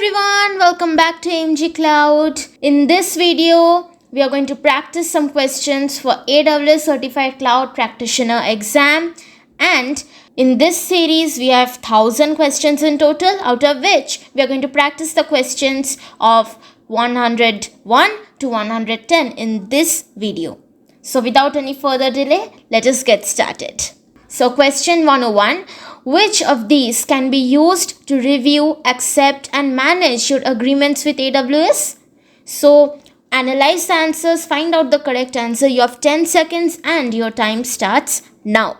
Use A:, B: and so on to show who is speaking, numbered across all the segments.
A: everyone, welcome back to AMG Cloud. In this video, we are going to practice some questions for AWS Certified Cloud Practitioner Exam, and in this series we have 1000 questions in total, out of which we are going to practice the questions of 101 to 110 in this video. So without any further delay, let us get started. So question 101, which of these can be used to review, accept and manage your agreements with AWS? So analyze the answers, find out the correct answer. You have 10 seconds and your time starts now.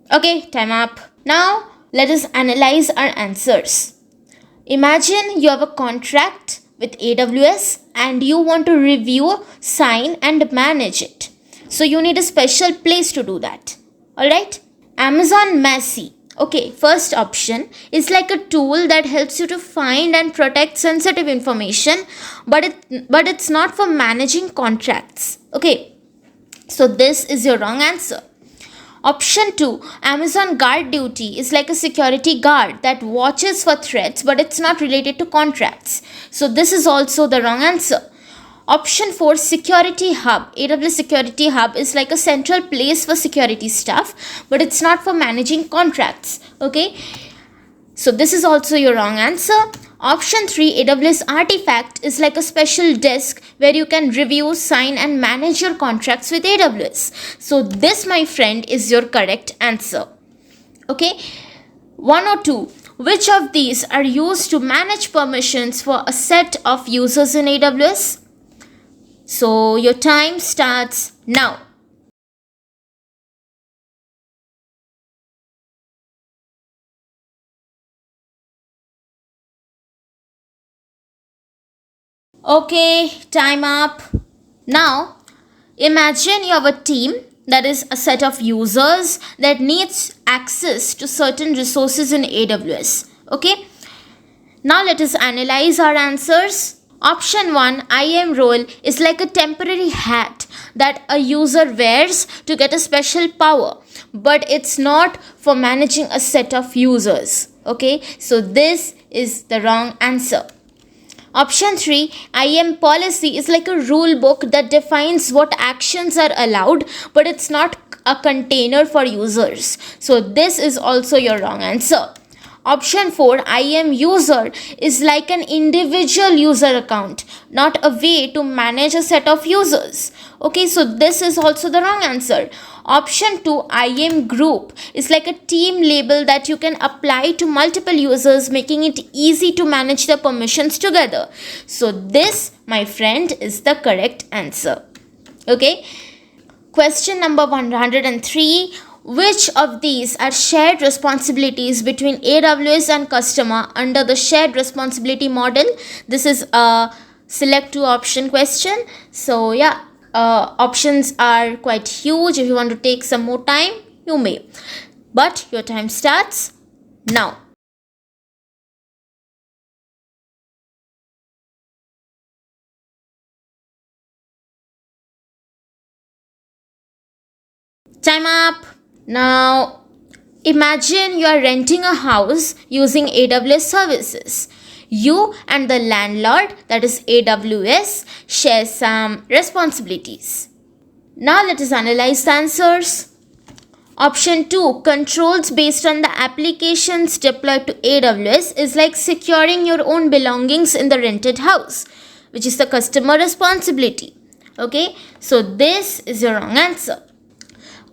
A: Okay, time up. Now let us analyze our answers. Imagine you have a contract with AWS and you want to review, sign and manage it. So you need a special place to do that. Alright? Amazon Massey. Okay, first option is like a tool that helps you to find and protect sensitive information, but it's not for managing contracts. Okay, so this is your wrong answer. Option 2, Amazon Guard Duty is like a security guard that watches for threats, but it's not related to contracts. So this is also the wrong answer. Option 4, Security Hub. AWS Security Hub is like a central place for security stuff, but it's not for managing contracts. Okay, so this is also your wrong answer. Option 3, AWS Artifact is like a special desk where you can review, sign and manage your contracts with AWS. So this, my friend, is your correct answer. Okay, 102. Which of these are used to manage permissions for a set of users in AWS? So your time starts now. Okay, time up. Now, imagine you have a team, that is a set of users that needs access to certain resources in AWS. Okay, now let us analyze our answers. Option 1, IAM role is like a temporary hat that a user wears to get a special power, but it's not for managing a set of users. Okay, so this is the wrong answer. Option 3, IAM policy is like a rule book that defines what actions are allowed, but it's not a container for users. So this is also your wrong answer. Option 4, IAM user is like an individual user account, not a way to manage a set of users. Okay, so this is also the wrong answer. Option 2, IAM group is like a team label that you can apply to multiple users, making it easy to manage the permissions together. So this, my friend, is the correct answer. Okay, question number 103. Which of these are shared responsibilities between AWS and customer under the shared responsibility model? This is a select two option question. So yeah, options are quite huge. If you want to take some more time, you may. But your time starts now. Time up. Now, imagine you are renting a house using AWS services. You and the landlord, that is AWS, share some responsibilities. Now let us analyze the answers. Option 2, controls based on the applications deployed to AWS is like securing your own belongings in the rented house, which is the customer responsibility. Okay, so this is your wrong answer.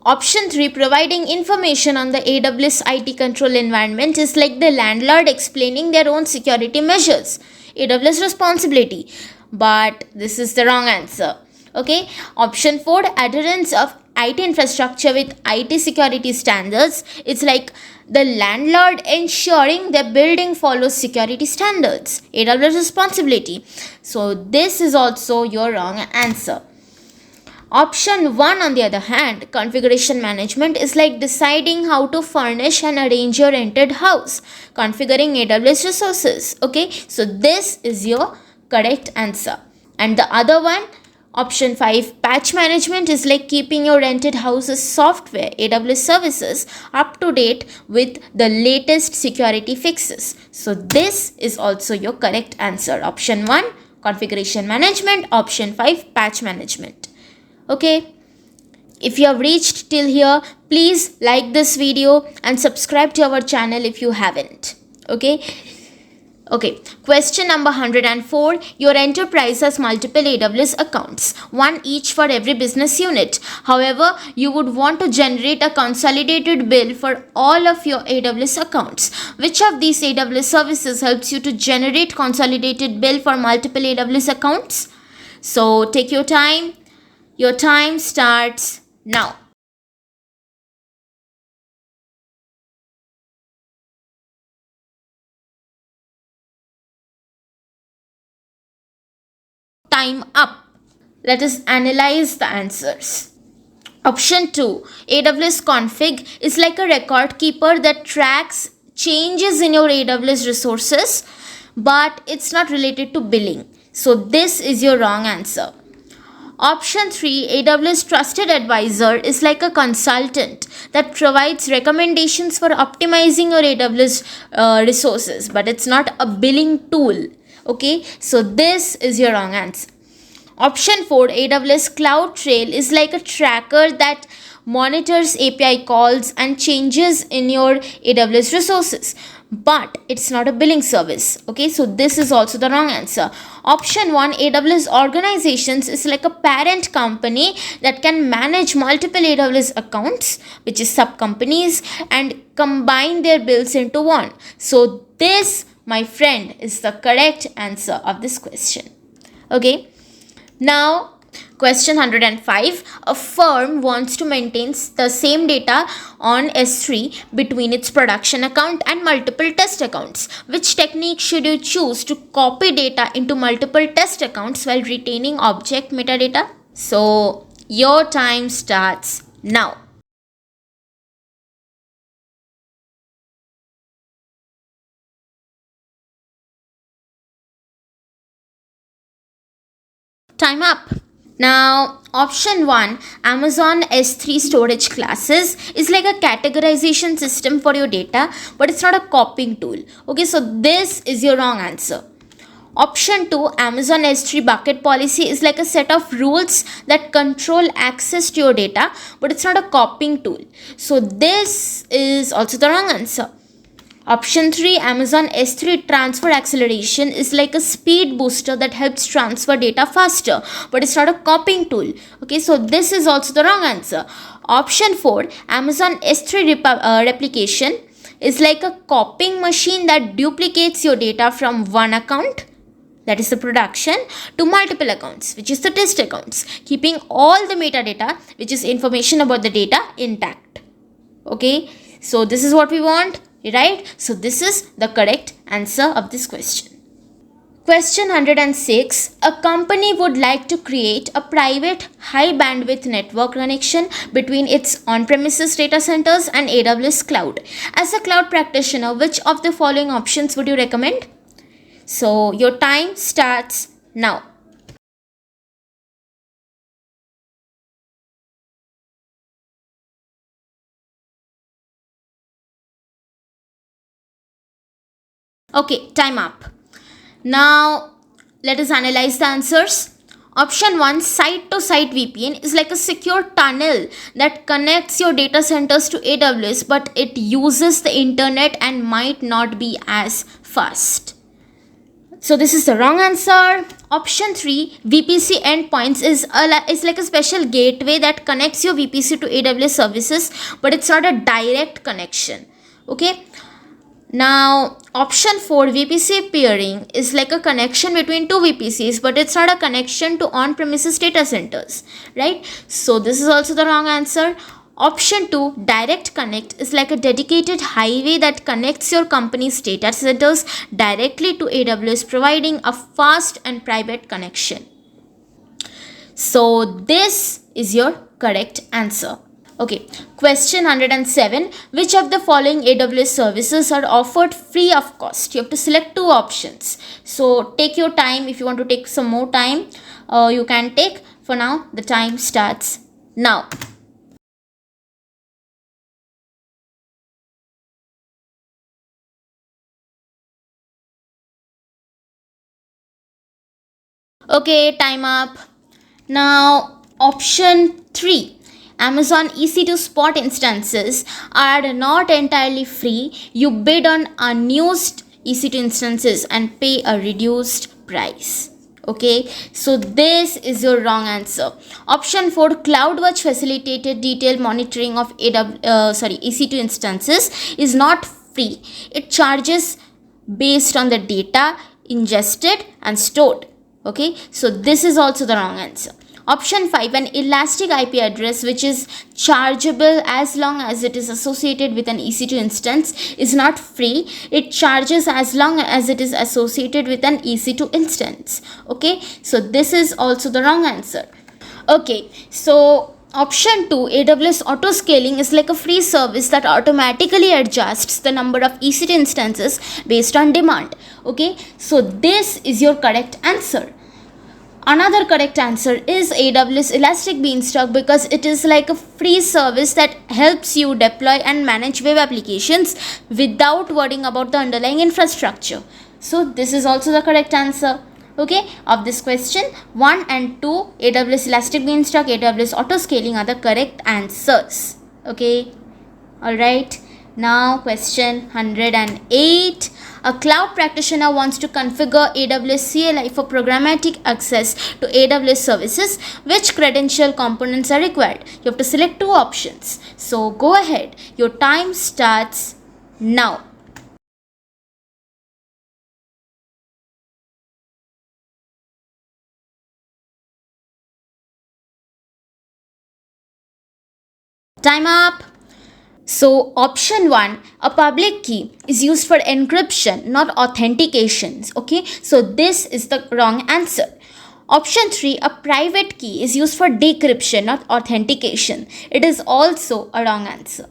A: Option 3, providing information on the AWS IT control environment is like the landlord explaining their own security measures. AWS responsibility. But this is the wrong answer. Okay. Option 4, adherence of IT infrastructure with IT security standards. It's like the landlord ensuring their building follows security standards. AWS responsibility. So this is also your wrong answer. Option 1, on the other hand, configuration management is like deciding how to furnish and arrange your rented house, configuring AWS resources. Okay, so this is your correct answer. And the other one, Option 5, patch management is like keeping your rented house's software, AWS services, up to date with the latest security fixes. So this is also your correct answer. Option 1, configuration management. Option 5, patch management. Okay. If you have reached till here, please like this video and subscribe to our channel if you haven't. Okay. Question number 104. Your enterprise has multiple AWS accounts, one each for every business unit. However, you would want to generate a consolidated bill for all of your AWS accounts. Which of these AWS services helps you to generate consolidated bill for multiple AWS accounts? So take your time. Your time starts now. Time up. Let us analyze the answers. Option 2, AWS config is like a record keeper that tracks changes in your AWS resources, but it's not related to billing. So this is your wrong answer. Option 3, AWS Trusted Advisor is like a consultant that provides recommendations for optimizing your AWS resources, but it's not a billing tool. Okay, so this is your wrong answer. Option 4, AWS Cloud Trail is like a tracker that monitors API calls and changes in your AWS resources, but it's not a billing service. Okay, so this is also the wrong answer. Option 1, AWS Organizations is like a parent company that can manage multiple AWS accounts, which is sub companies, and combine their bills into one. So this, my friend, is the correct answer of this question. Okay. Now, question 105. A firm wants to maintain the same data on S3 between its production account and multiple test accounts. Which technique should you choose to copy data into multiple test accounts while retaining object metadata? So, your time starts now. Time up. Now, option 1, Amazon S3 storage classes is like a categorization system for your data, but it's not a copying tool. Okay, so this is your wrong answer. Option 2, Amazon S3 bucket policy is like a set of rules that control access to your data, but it's not a copying tool. So this is also the wrong answer. Option 3, Amazon S3 transfer acceleration is like a speed booster that helps transfer data faster, but it's not a copying tool. Okay, so this is also the wrong answer. Option 4, Amazon S3 replication is like a copying machine that duplicates your data from one account, that is the production, to multiple accounts, which is the test accounts, keeping all the metadata, which is information about the data, intact. Okay, so this is what we want. Right? So this is the correct answer of this question. Question 106. A company would like to create a private high bandwidth network connection between its on-premises data centers and AWS cloud. As a cloud practitioner, which of the following options would you recommend? So your time starts now. Okay, time up. Now, let us analyze the answers. Option 1, site-to-site VPN is like a secure tunnel that connects your data centers to AWS, but it uses the internet and might not be as fast. So this is the wrong answer. Option 3, VPC endpoints is like a special gateway that connects your VPC to AWS services, but it's not a direct connection. Okay. Now, option 4, VPC peering is like a connection between two VPCs, but it's not a connection to on-premises data centers, right? So this is also the wrong answer. Option 2, direct connect is like a dedicated highway that connects your company's data centers directly to AWS, providing a fast and private connection. So this is your correct answer. Okay, question 107. Which of the following AWS services are offered free of cost? You have to select two options. So take your time. If you want to take some more time, you can take. For now, the time starts now. Okay, time up. Now, option 3. Amazon EC2 spot instances are not entirely free. You bid on unused EC2 instances and pay a reduced price. Okay, so this is your wrong answer. Option 4, CloudWatch facilitated detailed monitoring of EC2 instances is not free. It charges based on the data ingested and stored. Okay, so this is also the wrong answer. Option 5, an elastic IP address which is chargeable as long as it is associated with an EC2 instance is not free. It charges as long as it is associated with an EC2 instance. Okay, so this is also the wrong answer. Okay, so option 2, AWS auto scaling is like a free service that automatically adjusts the number of EC2 instances based on demand. Okay, so this is your correct answer. Another correct answer is AWS Elastic Beanstalk, because it is like a free service that helps you deploy and manage web applications without worrying about the underlying infrastructure. So this is also the correct answer. Okay, of this question, 1 and 2, AWS Elastic Beanstalk, AWS auto scaling are the correct answers. Okay, alright. Now question 108. A cloud practitioner wants to configure AWS CLI for programmatic access to AWS services. Which credential components are required? You have to select 2 options. So go ahead. Your time starts now. Time up. So option 1, a public key is used for encryption, not authentications. Okay, so this is the wrong answer. Option 3, a private key is used for decryption, not authentication. It is also a wrong answer.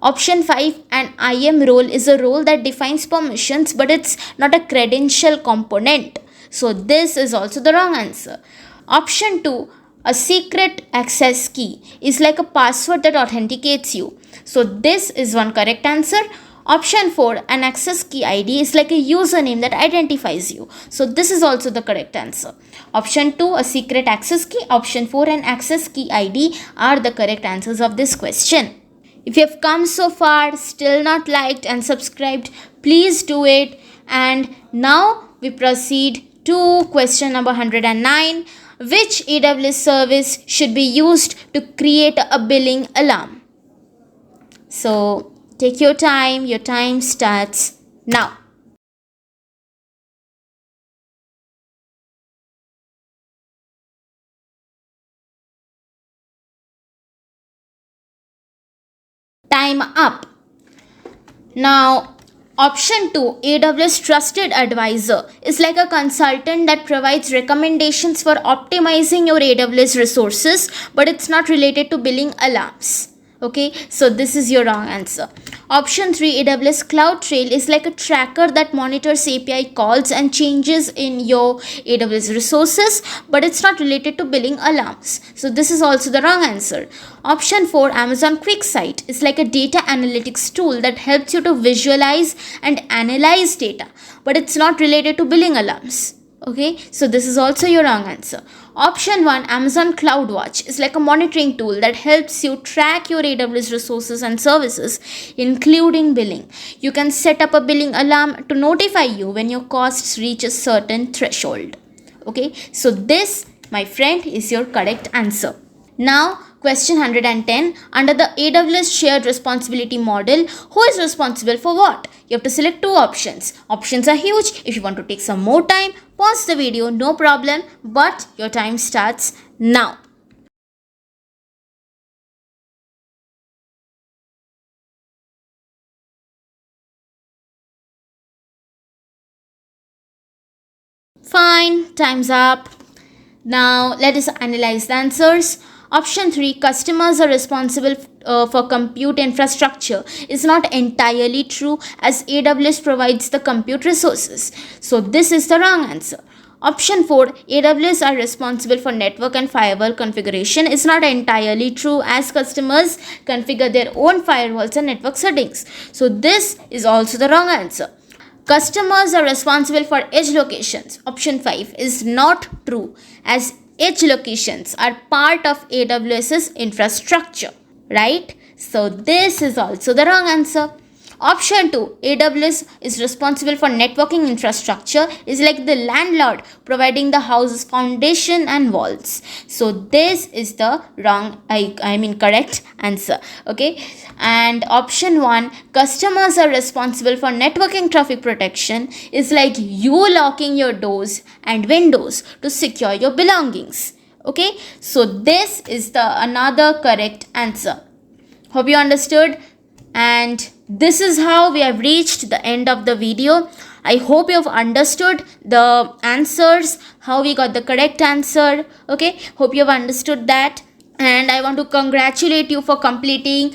A: Option 5, an IAM role is a role that defines permissions, but it's not a credential component. So this is also the wrong answer. Option 2, a secret access key is like a password that authenticates you. So this is one correct answer. Option 4, an access key ID is like a username that identifies you. So this is also the correct answer. Option 2, a secret access key. Option 4, an access key ID are the correct answers of this question. If you have come so far, still not liked and subscribed, please do it. And now we proceed to question number 109. Which AWS service should be used to create a billing alarm? So take your time starts now. Time up. Now, option 2, AWS Trusted Advisor is like a consultant that provides recommendations for optimizing your AWS resources, but it's not related to billing alarms. Okay, so this is your wrong answer. Option 3, AWS Cloud Trail is like a tracker that monitors API calls and changes in your AWS resources, but it's not related to billing alarms. So this is also the wrong answer. Option 4, Amazon QuickSight is like a data analytics tool that helps you to visualize and analyze data, but it's not related to billing alarms. Okay, so this is also your wrong answer. Option 1, Amazon CloudWatch is like a monitoring tool that helps you track your AWS resources and services, including billing. You can set up a billing alarm to notify you when your costs reach a certain threshold. Okay, so this, my friend, is your correct answer. Now, question 110. Under the AWS shared responsibility model, who is responsible for what? You have to select 2 options. Options are huge. If you want to take some more time, pause the video, no problem, but your time starts now. Fine, time's up. Now, let us analyze the answers. Option 3, customers are responsible for compute infrastructure is not entirely true, as AWS provides the compute resources. So this is the wrong answer. Option 4, AWS are responsible for network and firewall configuration is not entirely true, as customers configure their own firewalls and network settings. So this is also the wrong answer. Customers are responsible for edge locations. Option 5 is not true, as edge locations are part of AWS's infrastructure, right? So this is also the wrong answer. Option 2, AWS is responsible for networking infrastructure, is like the landlord providing the house's foundation and walls. So this is the correct answer. Okay. And option 1, customers are responsible for networking traffic protection, is like you locking your doors and windows to secure your belongings. Okay. So this is the another correct answer. Hope you understood. And this is how we have reached the end of the video. I hope you have understood the answers, how we got the correct answer. Okay, hope you have understood that. And I want to congratulate you for completing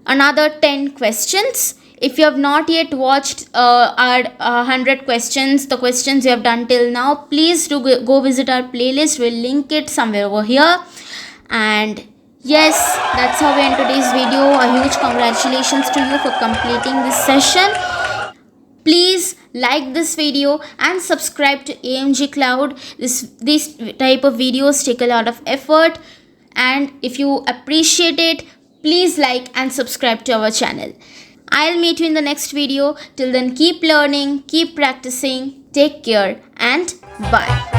A: another 10 questions. If you have not yet watched our 100 questions, the questions you have done till now, please do go visit our playlist. We'll link it somewhere over here. And yes, that's how we end today's video. A huge congratulations to you for completing this session. Please like this video and subscribe to AMG Cloud. These type of videos take a lot of effort, and if you appreciate it, please like and subscribe to our channel. I'll meet you in the next video. Till then, keep learning, keep practicing. Take care and bye.